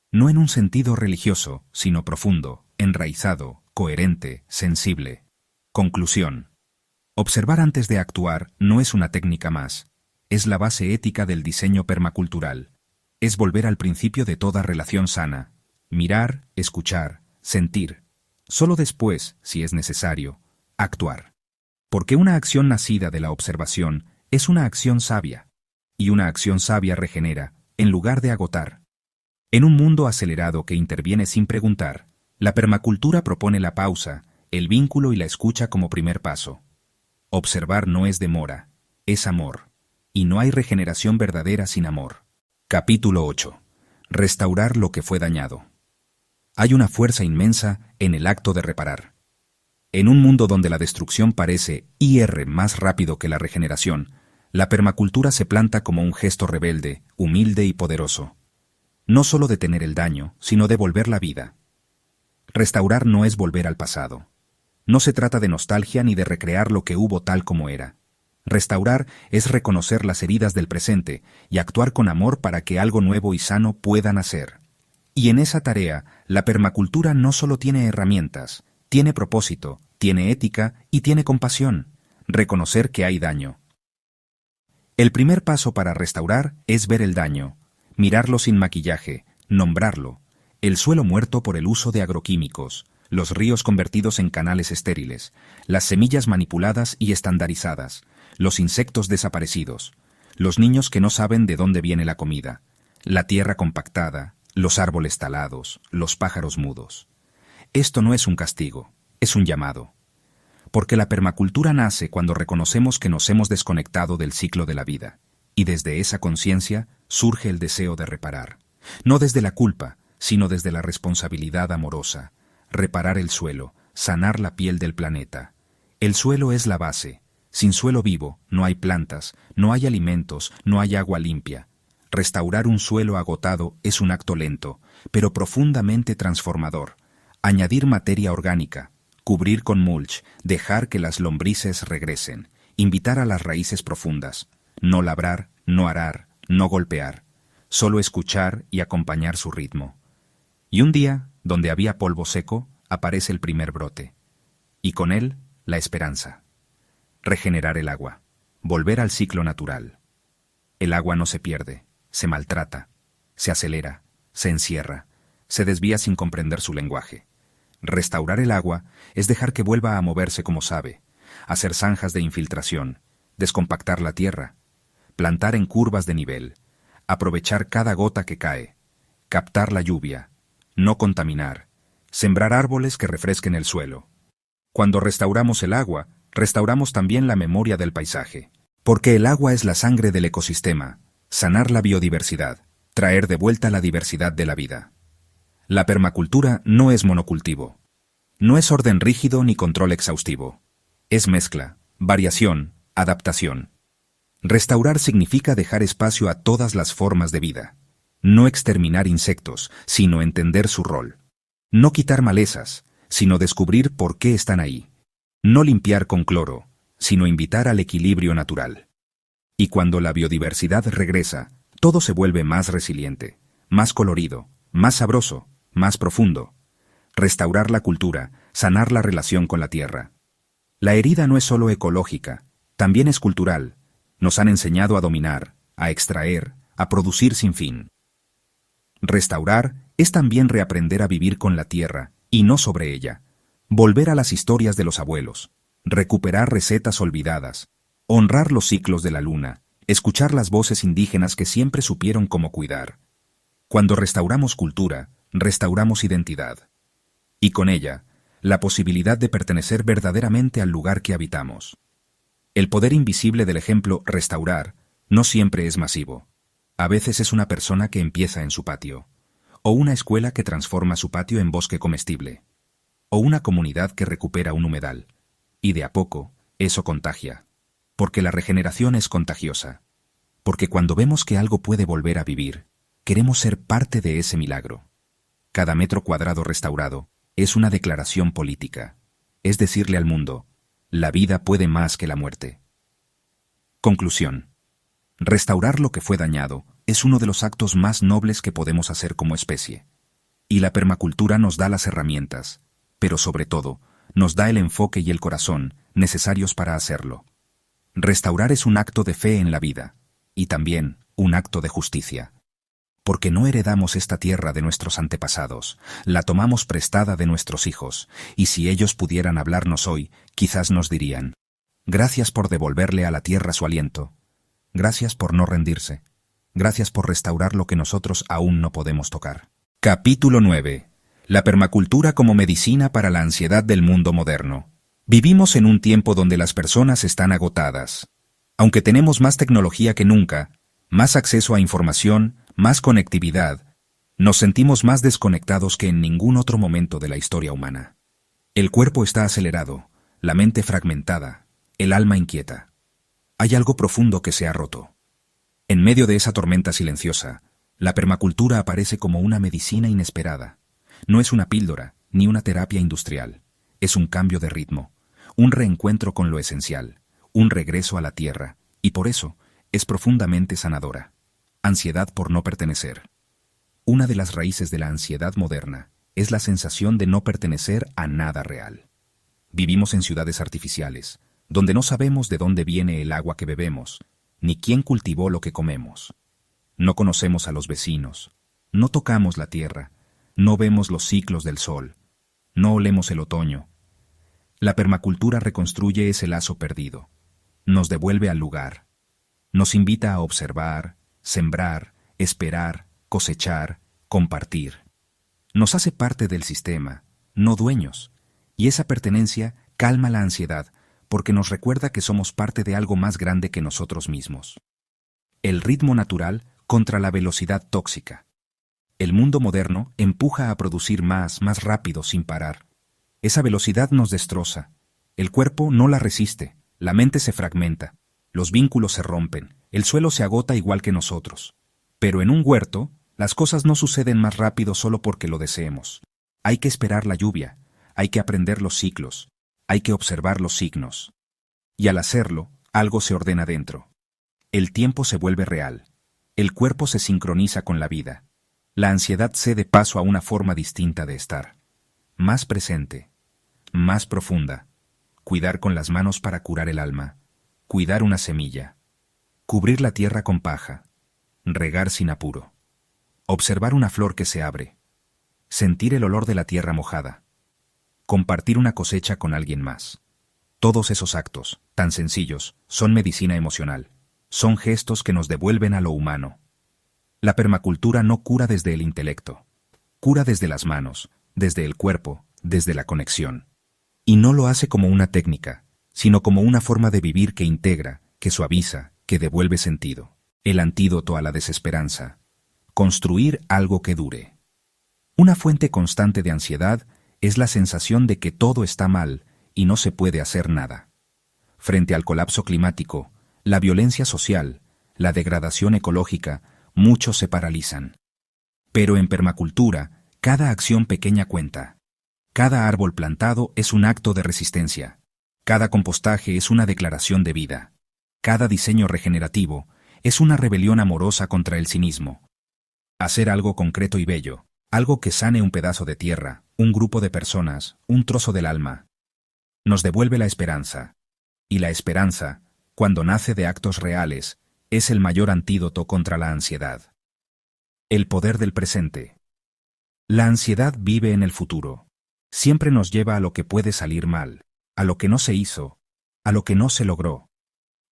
No en un sentido religioso, sino profundo, enraizado, coherente, sensible. Conclusión. Observar antes de actuar no es una técnica más, es la base ética del diseño permacultural. Es volver al principio de toda relación sana. Mirar, escuchar, sentir. Solo después, si es necesario, actuar. Porque una acción nacida de la observación es una acción sabia. Y una acción sabia regenera, en lugar de agotar. En un mundo acelerado que interviene sin preguntar, la permacultura propone la pausa, el vínculo y la escucha como primer paso. Observar no es demora, es amor. Y no hay regeneración verdadera sin amor. Capítulo 8. Restaurar lo que fue dañado. Hay una fuerza inmensa en el acto de reparar. En un mundo donde la destrucción parece ir más rápido que la regeneración, la permacultura se planta como un gesto rebelde, humilde y poderoso. No solo detener el daño, sino devolver la vida. Restaurar no es volver al pasado. No se trata de nostalgia ni de recrear lo que hubo tal como era. Restaurar es reconocer las heridas del presente y actuar con amor para que algo nuevo y sano pueda nacer. Y en esa tarea, la permacultura no solo tiene herramientas, tiene propósito, tiene ética y tiene compasión. Reconocer que hay daño. El primer paso para restaurar es ver el daño, mirarlo sin maquillaje, nombrarlo, el suelo muerto por el uso de agroquímicos, los ríos convertidos en canales estériles, las semillas manipuladas y estandarizadas, los insectos desaparecidos, los niños que no saben de dónde viene la comida, la tierra compactada, los árboles talados, los pájaros mudos. Esto no es un castigo, es un llamado. Porque la permacultura nace cuando reconocemos que nos hemos desconectado del ciclo de la vida, y desde esa conciencia surge el deseo de reparar, no desde la culpa, sino desde la responsabilidad amorosa, reparar el suelo, sanar la piel del planeta. El suelo es la base. Sin suelo vivo, no hay plantas, no hay alimentos, no hay agua limpia. Restaurar un suelo agotado es un acto lento, pero profundamente transformador. Añadir materia orgánica, cubrir con mulch, dejar que las lombrices regresen, invitar a las raíces profundas, no labrar, no arar, no golpear, solo escuchar y acompañar su ritmo. Y un día, donde había polvo seco, aparece el primer brote. Y con él, la esperanza. Regenerar el agua, volver al ciclo natural. El agua no se pierde, se maltrata, se acelera, se encierra, se desvía sin comprender su lenguaje. Restaurar el agua es dejar que vuelva a moverse como sabe, hacer zanjas de infiltración, descompactar la tierra, plantar en curvas de nivel, aprovechar cada gota que cae, captar la lluvia, no contaminar, sembrar árboles que refresquen el suelo. Cuando restauramos el agua, restauramos también la memoria del paisaje. Porque el agua es la sangre del ecosistema, sanar la biodiversidad, traer de vuelta la diversidad de la vida. La permacultura no es monocultivo. No es orden rígido ni control exhaustivo. Es mezcla, variación, adaptación. Restaurar significa dejar espacio a todas las formas de vida. No exterminar insectos, sino entender su rol. No quitar malezas, sino descubrir por qué están ahí. No limpiar con cloro, sino invitar al equilibrio natural. Y cuando la biodiversidad regresa, todo se vuelve más resiliente, más colorido, más sabroso, más profundo. Restaurar la cultura, sanar la relación con la tierra. La herida no es solo ecológica, también es cultural. Nos han enseñado a dominar, a extraer, a producir sin fin. Restaurar es también reaprender a vivir con la tierra, y no sobre ella. Volver a las historias de los abuelos, recuperar recetas olvidadas, honrar los ciclos de la luna, escuchar las voces indígenas que siempre supieron cómo cuidar. Cuando restauramos cultura, restauramos identidad. Y con ella, la posibilidad de pertenecer verdaderamente al lugar que habitamos. El poder invisible del ejemplo restaurar no siempre es masivo. A veces es una persona que empieza en su patio, o una escuela que transforma su patio en bosque comestible, o una comunidad que recupera un humedal. Y de a poco, eso contagia. Porque la regeneración es contagiosa. Porque cuando vemos que algo puede volver a vivir, queremos ser parte de ese milagro. Cada metro cuadrado restaurado es una declaración política. Es decirle al mundo, la vida puede más que la muerte. Conclusión. Restaurar lo que fue dañado es uno de los actos más nobles que podemos hacer como especie. Y la permacultura nos da las herramientas, pero sobre todo, nos da el enfoque y el corazón necesarios para hacerlo. Restaurar es un acto de fe en la vida, y también un acto de justicia. Porque no heredamos esta tierra de nuestros antepasados, la tomamos prestada de nuestros hijos, y si ellos pudieran hablarnos hoy, quizás nos dirían: gracias por devolverle a la tierra su aliento, gracias por no rendirse, gracias por restaurar lo que nosotros aún no podemos tocar. Capítulo 9. La permacultura como medicina para la ansiedad del mundo moderno. Vivimos en un tiempo donde las personas están agotadas. Aunque tenemos más tecnología que nunca, más acceso a información, más conectividad, nos sentimos más desconectados que en ningún otro momento de la historia humana. El cuerpo está acelerado, la mente fragmentada, el alma inquieta. Hay algo profundo que se ha roto. En medio de esa tormenta silenciosa, la permacultura aparece como una medicina inesperada. No es una píldora, ni una terapia industrial. Es un cambio de ritmo, un reencuentro con lo esencial, un regreso a la tierra, y por eso es profundamente sanadora. Ansiedad por no pertenecer. Una de las raíces de la ansiedad moderna es la sensación de no pertenecer a nada real. Vivimos en ciudades artificiales, donde no sabemos de dónde viene el agua que bebemos, ni quién cultivó lo que comemos. No conocemos a los vecinos, no tocamos la tierra, no vemos los ciclos del sol, no olemos el otoño. La permacultura reconstruye ese lazo perdido, nos devuelve al lugar, nos invita a observar, sembrar, esperar, cosechar, compartir. Nos hace parte del sistema, no dueños, y esa pertenencia calma la ansiedad porque nos recuerda que somos parte de algo más grande que nosotros mismos. El ritmo natural contra la velocidad tóxica. El mundo moderno empuja a producir más rápido sin parar. Esa velocidad nos destroza. El cuerpo no la resiste, la mente se fragmenta, los vínculos se rompen, el suelo se agota igual que nosotros. Pero en un huerto, las cosas no suceden más rápido solo porque lo deseemos. Hay que esperar la lluvia, hay que aprender los ciclos, hay que observar los signos. Y al hacerlo, algo se ordena dentro. El tiempo se vuelve real. El cuerpo se sincroniza con la vida. La ansiedad cede paso a una forma distinta de estar. Más presente, más profunda. Cuidar con las manos para curar el alma. Cuidar una semilla. Cubrir la tierra con paja. Regar sin apuro. Observar una flor que se abre. Sentir el olor de la tierra mojada. Compartir una cosecha con alguien más. Todos esos actos, tan sencillos, son medicina emocional. Son gestos que nos devuelven a lo humano. La permacultura no cura desde el intelecto. Cura desde las manos, desde el cuerpo, desde la conexión. Y no lo hace como una técnica, sino como una forma de vivir que integra, que suaviza, que devuelve sentido. El antídoto a la desesperanza. Construir algo que dure. Una fuente constante de ansiedad es la sensación de que todo está mal y no se puede hacer nada. Frente al colapso climático, la violencia social, la degradación ecológica, muchos se paralizan. Pero en permacultura, cada acción pequeña cuenta. Cada árbol plantado es un acto de resistencia. Cada compostaje es una declaración de vida. Cada diseño regenerativo es una rebelión amorosa contra el cinismo. Hacer algo concreto y bello, algo que sane un pedazo de tierra, un grupo de personas, un trozo del alma, nos devuelve la esperanza. Y la esperanza, cuando nace de actos reales, es el mayor antídoto contra la ansiedad. El poder del presente. La ansiedad vive en el futuro. Siempre nos lleva a lo que puede salir mal, a lo que no se hizo, a lo que no se logró.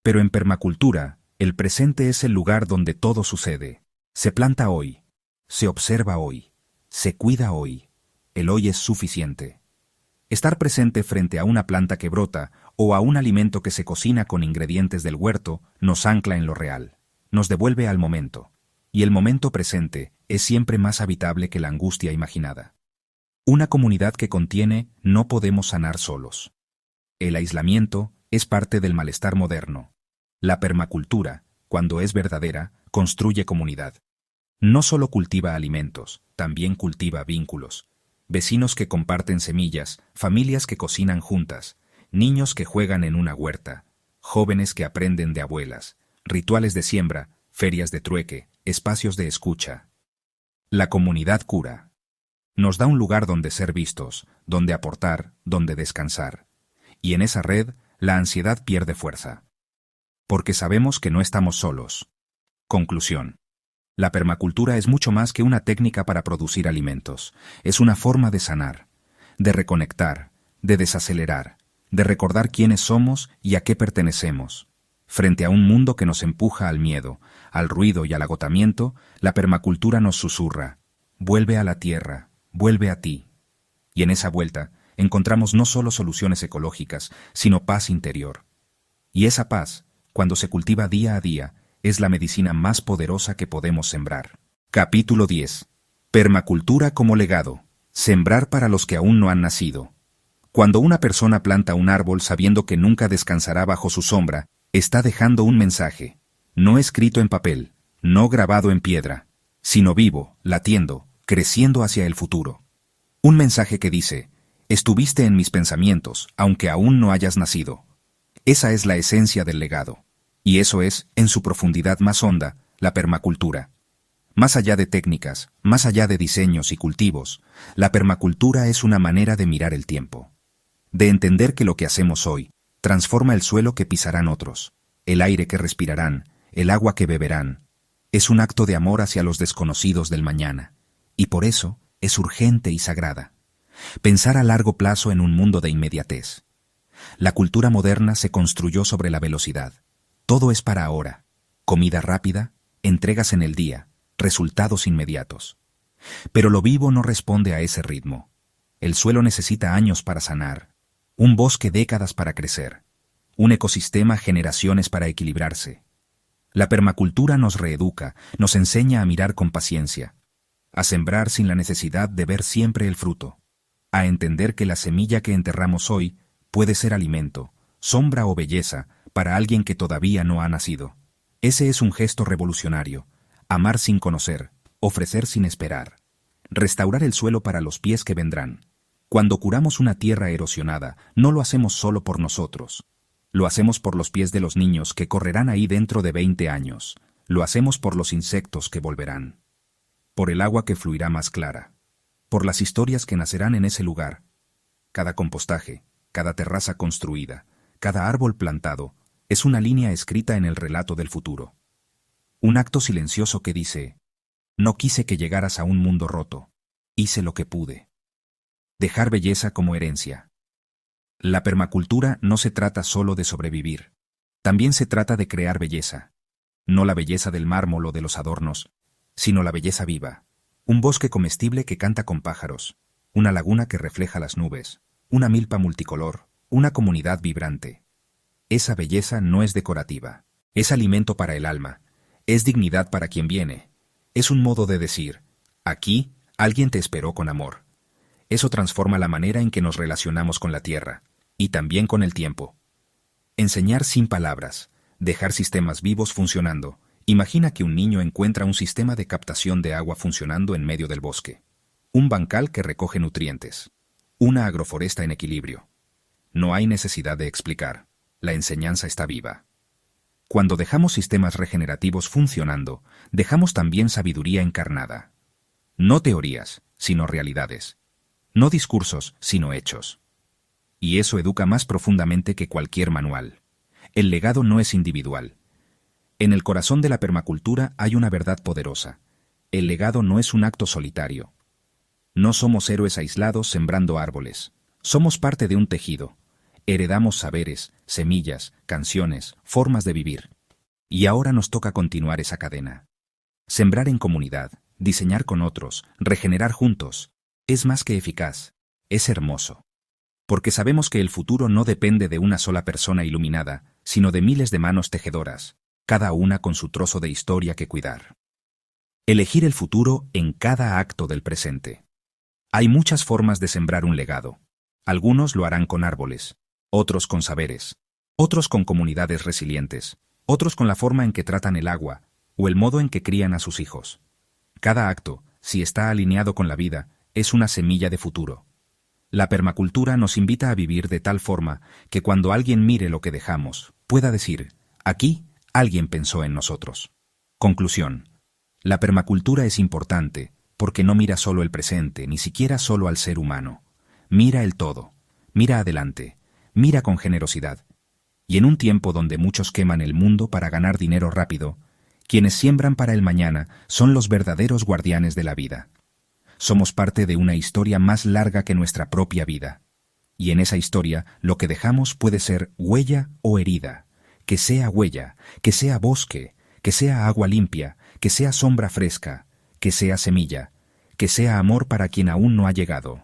Pero en permacultura, el presente es el lugar donde todo sucede. Se planta hoy, se observa hoy, se cuida hoy. El hoy es suficiente. Estar presente frente a una planta que brota o a un alimento que se cocina con ingredientes del huerto nos ancla en lo real, nos devuelve al momento. Y el momento presente es siempre más habitable que la angustia imaginada. Una comunidad que contiene no podemos sanar solos. El aislamiento es parte del malestar moderno. La permacultura, cuando es verdadera, construye comunidad. No solo cultiva alimentos, también cultiva vínculos. Vecinos que comparten semillas, familias que cocinan juntas, niños que juegan en una huerta, jóvenes que aprenden de abuelas, rituales de siembra, ferias de trueque, espacios de escucha. La comunidad cura. Nos da un lugar donde ser vistos, donde aportar, donde descansar. Y en esa red, la ansiedad pierde fuerza. Porque sabemos que no estamos solos. Conclusión. La permacultura es mucho más que una técnica para producir alimentos. Es una forma de sanar, de reconectar, de desacelerar, de recordar quiénes somos y a qué pertenecemos. Frente a un mundo que nos empuja al miedo, al ruido y al agotamiento, la permacultura nos susurra: vuelve a la tierra, vuelve a ti. Y en esa vuelta encontramos no solo soluciones ecológicas, sino paz interior. Y esa paz, cuando se cultiva día a día, es la medicina más poderosa que podemos sembrar. Capítulo 10. Permacultura como legado. Sembrar para los que aún no han nacido. Cuando una persona planta un árbol sabiendo que nunca descansará bajo su sombra, está dejando un mensaje, no escrito en papel, no grabado en piedra, sino vivo, latiendo, creciendo hacia el futuro. Un mensaje que dice: estuviste en mis pensamientos, aunque aún no hayas nacido. Esa es la esencia del legado. Y eso es, en su profundidad más honda, la permacultura. Más allá de técnicas, más allá de diseños y cultivos, la permacultura es una manera de mirar el tiempo. De entender que lo que hacemos hoy transforma el suelo que pisarán otros, el aire que respirarán, el agua que beberán. Es un acto de amor hacia los desconocidos del mañana. Y por eso es urgente y sagrada. Pensar a largo plazo en un mundo de inmediatez. La cultura moderna se construyó sobre la velocidad. Todo es para ahora. Comida rápida, entregas en el día, resultados inmediatos. Pero lo vivo no responde a ese ritmo. El suelo necesita años para sanar, un bosque décadas para crecer, un ecosistema generaciones para equilibrarse. La permacultura nos reeduca, nos enseña a mirar con paciencia, a sembrar sin la necesidad de ver siempre el fruto, a entender que la semilla que enterramos hoy puede ser alimento, sombra o belleza para alguien que todavía no ha nacido. Ese es un gesto revolucionario: amar sin conocer, ofrecer sin esperar, restaurar el suelo para los pies que vendrán. Cuando curamos una tierra erosionada, no lo hacemos solo por nosotros. Lo hacemos por los pies de los niños que correrán ahí dentro de 20 años. Lo hacemos por los insectos que volverán. Por el agua que fluirá más clara. Por las historias que nacerán en ese lugar. Cada compostaje, cada terraza construida, cada árbol plantado, es una línea escrita en el relato del futuro. Un acto silencioso que dice: no quise que llegaras a un mundo roto. Hice lo que pude. Dejar belleza como herencia. La permacultura no se trata solo de sobrevivir. También se trata de crear belleza. No la belleza del mármol o de los adornos, sino la belleza viva. Un bosque comestible que canta con pájaros, una laguna que refleja las nubes, una milpa multicolor, una comunidad vibrante. Esa belleza no es decorativa. Es alimento para el alma. Es dignidad para quien viene. Es un modo de decir: aquí alguien te esperó con amor. Eso transforma la manera en que nos relacionamos con la tierra, y también con el tiempo. Enseñar sin palabras, dejar sistemas vivos funcionando. Imagina que un niño encuentra un sistema de captación de agua funcionando en medio del bosque. Un bancal que recoge nutrientes. Una agroforesta en equilibrio. No hay necesidad de explicar. La enseñanza está viva. Cuando dejamos sistemas regenerativos funcionando, dejamos también sabiduría encarnada. No teorías, sino realidades. No discursos, sino hechos. Y eso educa más profundamente que cualquier manual. El legado no es individual. En el corazón de la permacultura hay una verdad poderosa. El legado no es un acto solitario. No somos héroes aislados sembrando árboles. Somos parte de un tejido. Heredamos saberes, semillas, canciones, formas de vivir. Y ahora nos toca continuar esa cadena. Sembrar en comunidad, diseñar con otros, regenerar juntos. Es más que eficaz, es hermoso. Porque sabemos que el futuro no depende de una sola persona iluminada, sino de miles de manos tejedoras, cada una con su trozo de historia que cuidar. Elegir el futuro en cada acto del presente. Hay muchas formas de sembrar un legado. Algunos lo harán con árboles, otros con saberes, otros con comunidades resilientes, otros con la forma en que tratan el agua o el modo en que crían a sus hijos. Cada acto, si está alineado con la vida, es una semilla de futuro. La permacultura nos invita a vivir de tal forma que cuando alguien mire lo que dejamos, pueda decir, aquí alguien pensó en nosotros. Conclusión. La permacultura es importante porque no mira solo el presente, ni siquiera solo al ser humano. Mira el todo, mira adelante, mira con generosidad. Y en un tiempo donde muchos queman el mundo para ganar dinero rápido, quienes siembran para el mañana son los verdaderos guardianes de la vida. Somos parte de una historia más larga que nuestra propia vida. Y en esa historia lo que dejamos puede ser huella o herida. Que sea huella, que sea bosque, que sea agua limpia, que sea sombra fresca, que sea semilla, que sea amor para quien aún no ha llegado.